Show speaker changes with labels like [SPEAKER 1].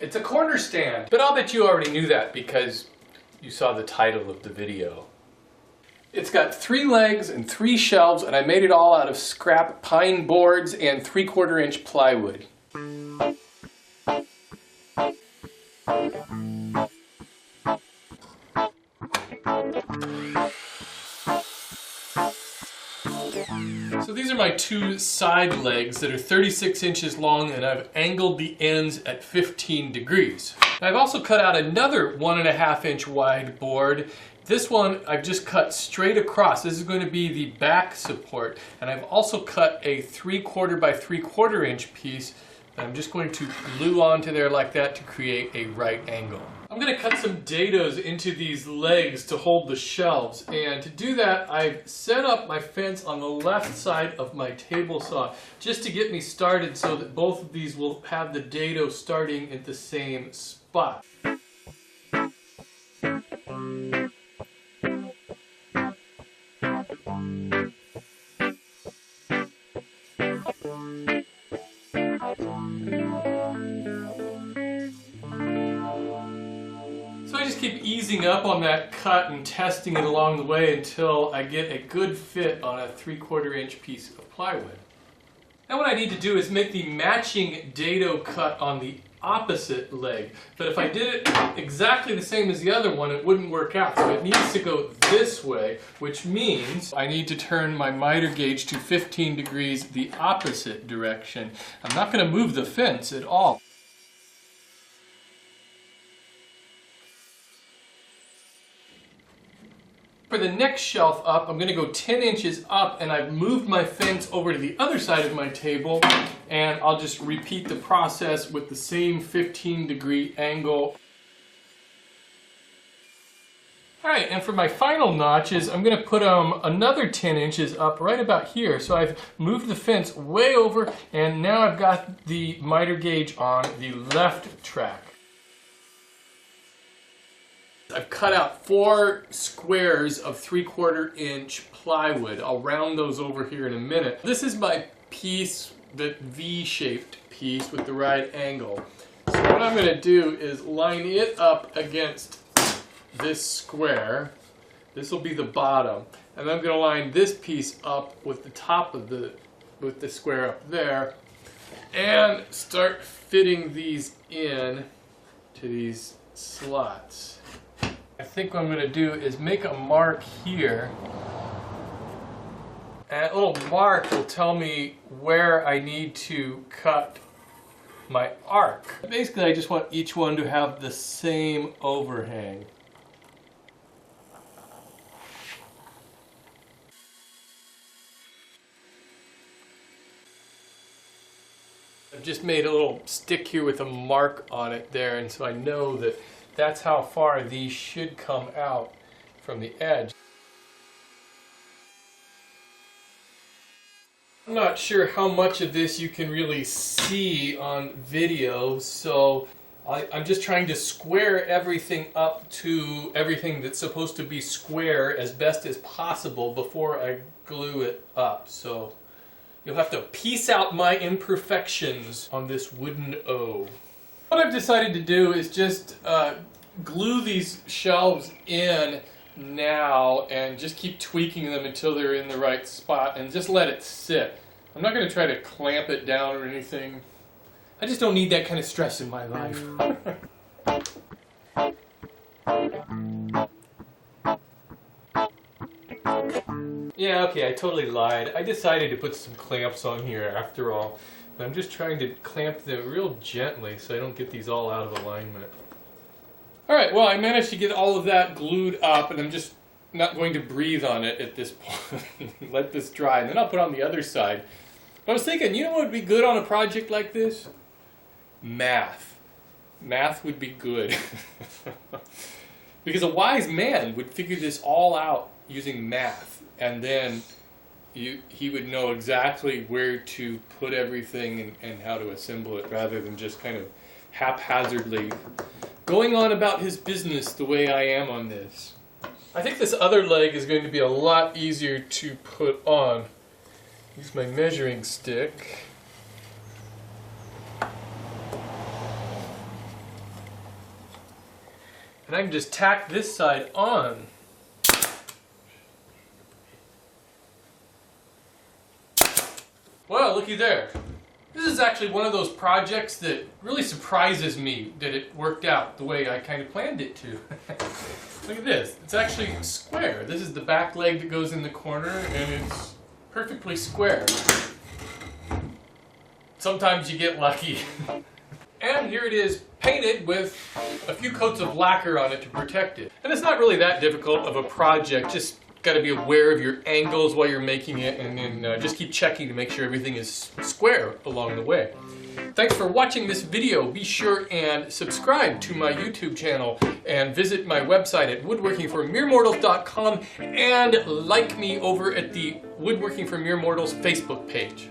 [SPEAKER 1] It's a corner stand, but I'll bet you already knew that because you saw the title of the video. It's got 3 legs and 3 shelves, and I made it all out of scrap pine boards and 3/4 inch plywood. So these are my 2 side legs that are 36 inches long, and I've angled the ends at 15 degrees. I've also cut out another 1.5 inch wide board. This one I've just cut straight across. This is going to be the back support. And I've also cut a 3/4 by 3/4 inch piece that I'm just going to glue onto there like that to create a right angle. I'm going to cut some dados into these legs to hold the shelves, and to do that I've set up my fence on the left side of my table saw just to get me started so that both of these will have the dado starting at the same spot. Keep easing up on that cut and testing it along the way until I get a good fit on a 3/4 inch piece of plywood. Now what I need to do is make the matching dado cut on the opposite leg. But if I did it exactly the same as the other one, it wouldn't work out. So it needs to go this way, which means I need to turn my miter gauge to 15 degrees the opposite direction. I'm not going to move the fence at all. For the next shelf up, I'm going to go 10 inches up, and I've moved my fence over to the other side of my table, and I'll just repeat the process with the same 15-degree angle. Alright, and for my final notches, I'm going to put another 10 inches up right about here. So I've moved the fence way over, and now I've got the miter gauge on the left track. I've cut out 4 squares of 3/4 inch plywood. I'll round those over here in a minute. This is my piece, the V-shaped piece with the right angle. So what I'm going to do is line it up against this square. This will be the bottom. And I'm going to line this piece up with the top of the square up there. And start fitting these in to these slots. I think what I'm going to do is make a mark here, and that little mark will tell me where I need to cut my arc. Basically, I just want each one to have the same overhang. I've just made a little stick here with a mark on it there, and so I know that that's how far these should come out from the edge. I'm not sure how much of this you can really see on video, so I'm just trying to square everything up to everything that's supposed to be square as best as possible before I glue it up. So you'll have to piece out my imperfections on this wooden O. What I've decided to do is just glue these shelves in now and just keep tweaking them until they're in the right spot and just let it sit. I'm not going to try to clamp it down or anything. I just don't need that kind of stress in my life. Yeah, okay, I totally lied. I decided to put some clamps on here after all. But I'm just trying to clamp them real gently so I don't get these all out of alignment. Alright, well I managed to get all of that glued up, and I'm just not going to breathe on it at this point. Let this dry, and then I'll put on the other side. But I was thinking, you know what would be good on a project like this? Math. Math would be good. Because a wise man would figure this all out using math, and then he would know exactly where to put everything and how to assemble it, rather than just kind of haphazardly going on about his business the way I am on this. I think this other leg is going to be a lot easier to put on. Use my measuring stick. And I can just tack this side on. Well, looky there. This is actually one of those projects that really surprises me that it worked out the way I kind of planned it to. Look at this. It's actually square. This is the back leg that goes in the corner, and it's perfectly square. Sometimes you get lucky. And here it is, painted with a few coats of lacquer on it to protect it. And it's not really that difficult of a project, just got to be aware of your angles while you're making it, and then just keep checking to make sure everything is square along the way. Thanks for watching this video. Be sure and subscribe to my YouTube channel and visit my website at woodworkingformeremortals.com and like me over at the Woodworking for Mere Mortals Facebook page.